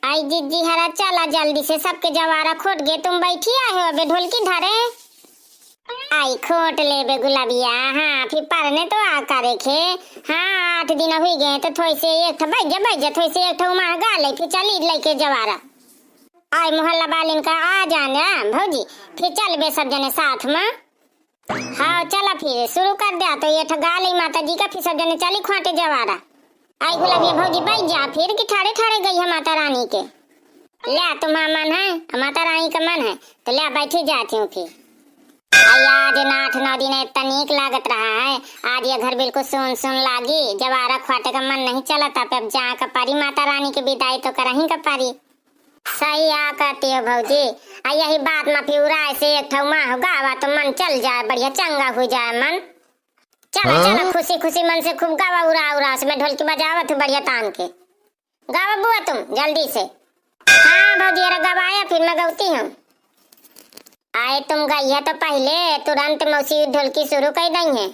आई जिज्जी हरा चला जल्दी से, सबके जवारा खोट गए, तुम बैठी आए हो अबे ढोलकी धरे। आई खोट ले बे गुलाबिया। हाँ फिर पढ़ने तो आ करे खे। हाँ 8 दिन हुई गए तो थोड़ी से एक बैठ जा थोड़ी से एक माँ गा ले, फिर चली लेके जवारा। आई मोहल्ला वालिन का आ जाना भौजी, फिर चल बे सब जने साथ में। हाँ चला फिर शुरू कर दिया तो ये गा ली माता जी का, फिर सब जने चली खोटे जवारा। आई गुलाबिया भौजी बैठ जा फिर कि ठाड़े ठाड़े गई है माता रानी के। ले तुम्हारा मन है, माता रानी का मन है तो ले बैठी जाती हूँ फिर। आज 8-9 दिन इतना नीक लागत रहा है। आज ये घर बिल्कुल सुन सुन लागी, जवारा खोटे का मन नहीं चलता। अब जा का पारी माता रानी की विदाई तो करही का पारी। सही आ कहती हो भौजी। यही बात में फिर उड़ाए से एक ठौ माँ हो गावा तो मन चल जाए, बढ़िया चंगा हो जाए मन। चलो चलो खुशी खुशी मन से खूब गावा उड़ा उसमें ढोलकी बजावा तू बढ़िया तान के गावा बुआ तुम जल्दी से। हाँ भौजी गवाया फिर मैं गौती हूँ। आए तुम गई है तो पहले तुरंत मौसी ढोलकी शुरू कर दी है।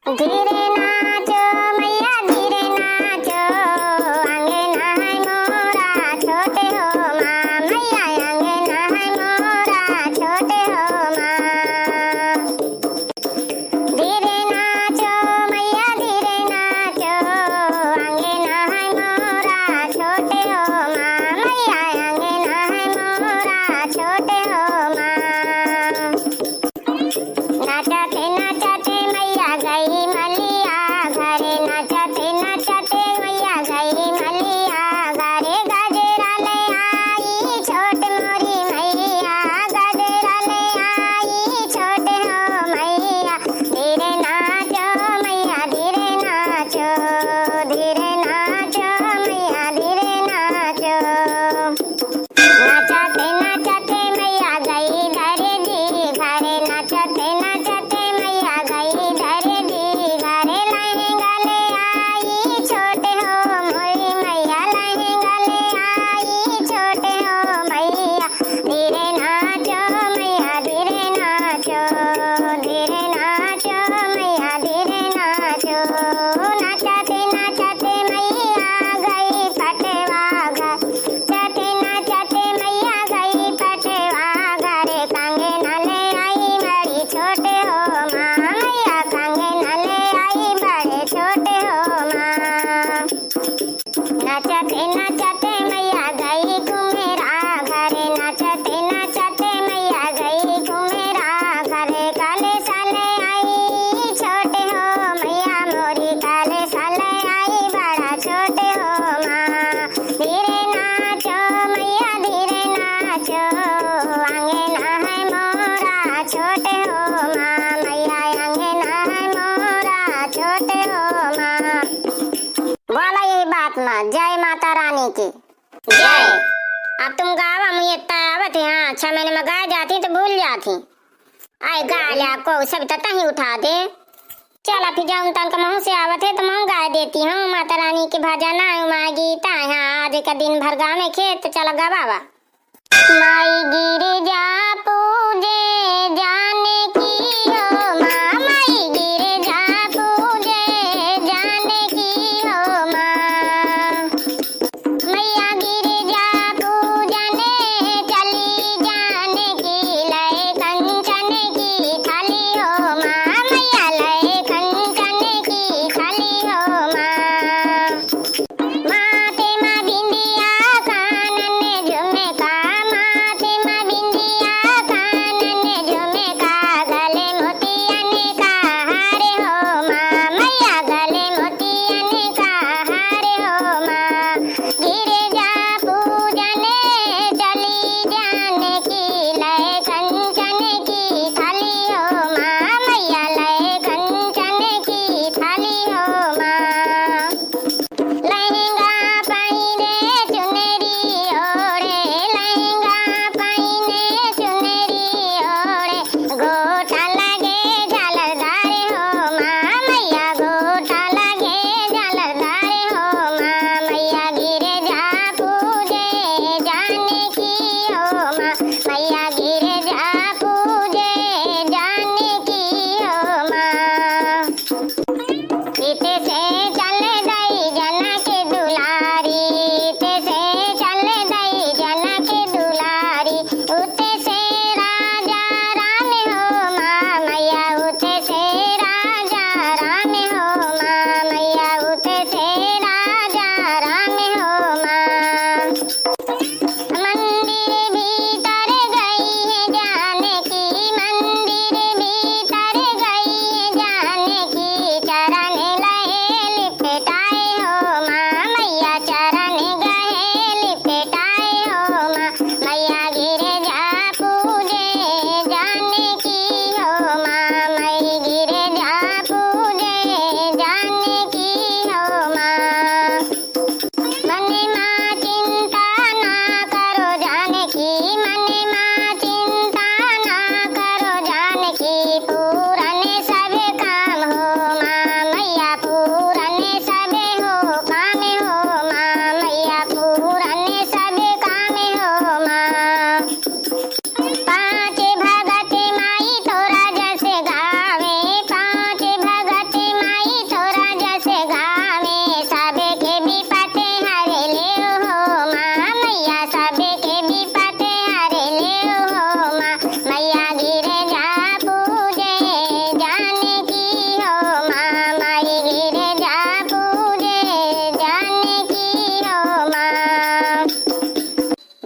धीरे नाचो मैया धीरे नाचो, अंगना है मोरा छोटे हो माँ, मैया अंगना है मोरा छोटे हो माँ। धीरे नाचो मैया धीरे नाचो, अंगना है मोरा छोटे हो माँ, मैया अंगना है मोरा छोटे हो माँ। नाचते नाचते मैया गई मलिया घरे, नाचते नाचते मैया गई मलिया घरे। गजरा ले आई छोट मोरी मैया, गजरा ले आई छोटे हो मैया। धीरे नाचो मैया धीरे नाचो, धीरे नाचो मैया धीरे नाचो। नाचते नाचते मैया गई धरे जी घरे, नाचते नाचते मैया गई धरे जी घरे। लहंगा ले आई छोटे हो मोरी मैया, लहंगा ले आई छोटे हो मैया। धीरे नाचो मैया धीरे नाचो, धीरे नाचो मैया धीरे नाचो। नाचते नाचते मैया गई पटवा घर, नाचते नाचते मैया गई पटवा घरे। कंगना ले आई बड़ी छोटे हो माँ, मैया कंगना ले आई बड़े छोटे हो माँ। नाचते नाचते मैया गई कुमेरा घरे, नाचते नाचते मैया गई कुमेरा घरे। काले साले आई छोटे हो मैया मोरी, काले साले आई बड़ा छोटे हो माँ। धीरे नाचो मैया धीरे नाचो, अंगना है मोरा छोटे हो माँ, मैया अंगना है मोरा छोटे हो माँ। बोला यही बात माँ। जय माता रानी की जय। अब तुम गावा मुझे आवत है। हाँ 6 महीने में गा जाती तो भूल जाती। आए गा लिया को सब तक ही उठा दे। चला फिर जाऊँ तन का महू से आवत है तो महू गा देती हूँ माता रानी के भजन माँ गीता। यहाँ आज का दिन भर गाँव में खेत चला गवावा। माई गिरिजा पूजे जाने की हो माँ, माई गिरिजा पूजे जाने की हो माँ। मैया गिरिजा पूजने चली जाने की, लय कंचन की थाली हो माँ, मैया लय कंचन की थाली हो माँ। माथे माँ बिंदिया कानन झुमका, माथे माँ बिंदिया कानन झुमका।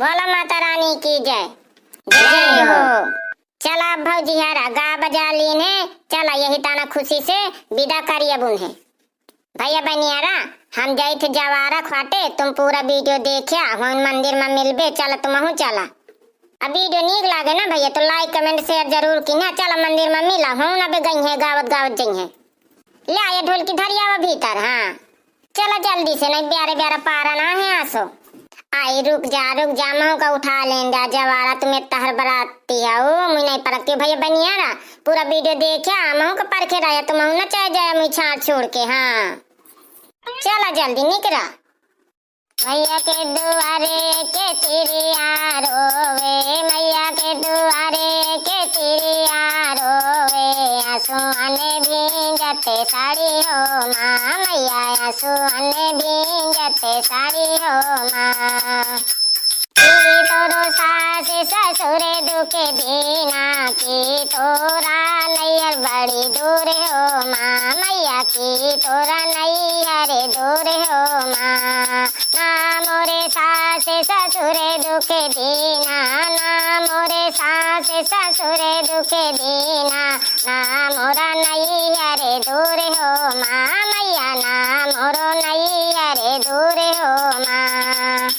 बोला माता रानी की जय। जय हो। चला अब भौजी हरा गा बजा लीन है, चला यही ताना खुशी से विदा करिए बुन्हे। भैया बनियारा हम गए थे जवारा खाटे, तुम पूरा वीडियो देखिया, हम मंदिर में मिलबे, चला तुम चला। अब वीडियो नीक लागे ना भैया तो लाइक कमेंट शेयर जरूर की ना। चला मंदिर में मिला हूँ ना, गई है गावत गावत जई है, ले आया ढोल की धरिया भीतर। हाँ चलो जल्दी से, नहीं प्यारे प्यारा पारा ना है आसो। आई रुक जा महू का उठा लेंदा जवारा, तुम्हें तहर बराती है ओ मुझे नहीं परखती भैया बनियारा। पूरा वीडियो देखा महू का परखे रहा तो महू ना चाहे जाए मुझे छाड़ छोड़ के। हाँ चला जल्दी निकला। मैया के दुआरे के तिरिया रोवे, मैया के दुआरे के तिरिया रोवे, आंसुआने भींजते साड़ी हो माँ, मैया आंसुआने भींजते साड़ी हो माँ। की तोरो सास ससुरे दुखे दीना, की तोरा नैयर बड़ी दूर हो माँ, मैया की तोरा नैयर दूर हो माँ। ना मोरे सास ससुरे दुखे दीना, ना मोरे सास ससुरे दुखे दीना, ना मोरा नैयर दूर हो माँ, मैया ना मोरो नैयर दूर हो माँ।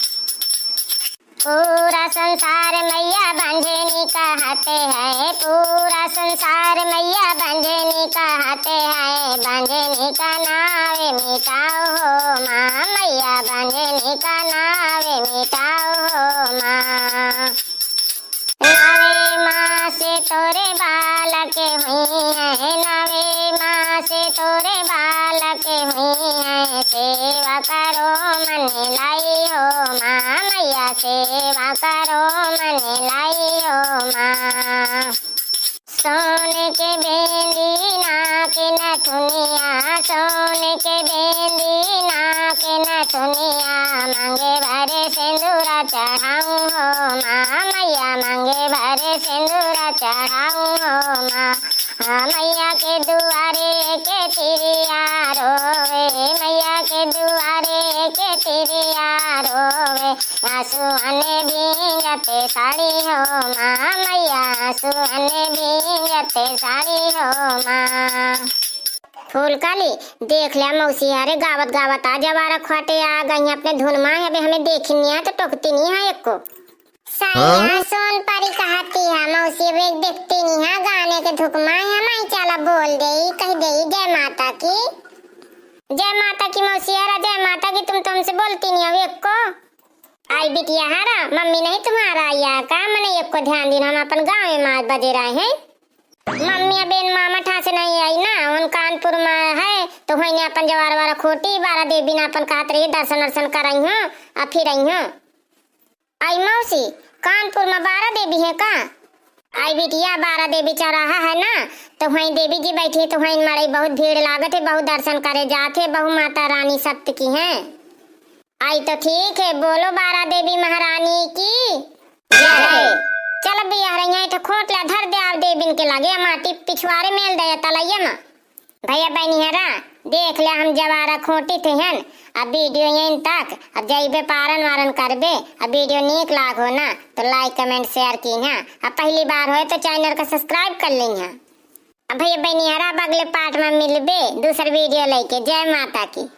पूरा संसार मैया बंझनी कहते हैं, पूरा संसार मैया बंझनी कहते हैं, बंझनी का नावे मिटाओ हो माँ, मैया बंझनी का नावे मिटाओ हो माँ। नवे माँ से तोरे बालक हुई है, नवे माँ से तोरे बालक हुई है, सेवा करो मन लाई हो माँ, मैया सेवा करो मन लाई हो माँ। सोने के बेंदी नाक नथुनिया, सोने के बेंदी नाक नथुनिया, मांगे भरे सिंदूरा चढ़ाऊं हो माँ, मैया मांगे भरे सिंदूरा चढ़ाऊं हो माँ। हाँ मैया के दुआरे के तिरिया रोवे, मैया के दुआरे के तिरिया रोवे, आंसुआने भींजते साड़ी हो माँ, मैया आंसुआने भींजते साड़ी हो माँ। फूल काली देख लिया मौसी यारे गावत गावत आ जवारा खाटे आ गई अपने धुन माँ है, हमें देखनी है तो टोकती नहीं है एक को। साया सोन परी कहती है मौसी वे देखती नहीं है, गाने के धुक माँ है माई चला बोल दे कह दे जय माता की, जय माता की मौसी यारा, जय माता की। तुम तुमसे बोलती नहीं हो एक को। आई बिटिया हारा मम्मी नहीं तुम्हारा या का, मैंने एक को ध्यान देना, हम अपन गाँव में माँ बजे रहे हैं। मम्मी बेन मामा ठा से नहीं आई ना, उन कानपुर में है तो वही अपन जवार वारा खोटी बारा देवी ना अपन कहत रही दर्शन वर्शन कर रही हूँ और फिर रही हूँ। आई मौसी कानपुर में 12 देवी है का? आई बिटिया 12 देवी चौराहा है ना, तो वहीं देवी जी बैठी है, तो वहीं मड़ई बहुत भीड़ लागत है, बहुत दर्शन करे जाते, बहु माता रानी सत्य की हैं। आई तो ठीक है, बोलो 12 देवी महारानी की जय। चल भैया रही तो खोटला धर दे आप देवीन के लगे माटी पिछवाड़े मेल दे तलैया में। भैया बहनी हरा देख ले हम जवारा खोटी थे हन, अब वीडियो यहीं तक, अब जइबे पारन वारन करबे, अब वीडियो नीक लाग हो ना तो लाइक कमेंट शेयर की है, अब पहली बार हो तो चैनल को सब्सक्राइब कर ली है। अब भैया बहनी हरा अगले पार्ट में मिलबे दूसरा वीडियो लेके। जय माता की।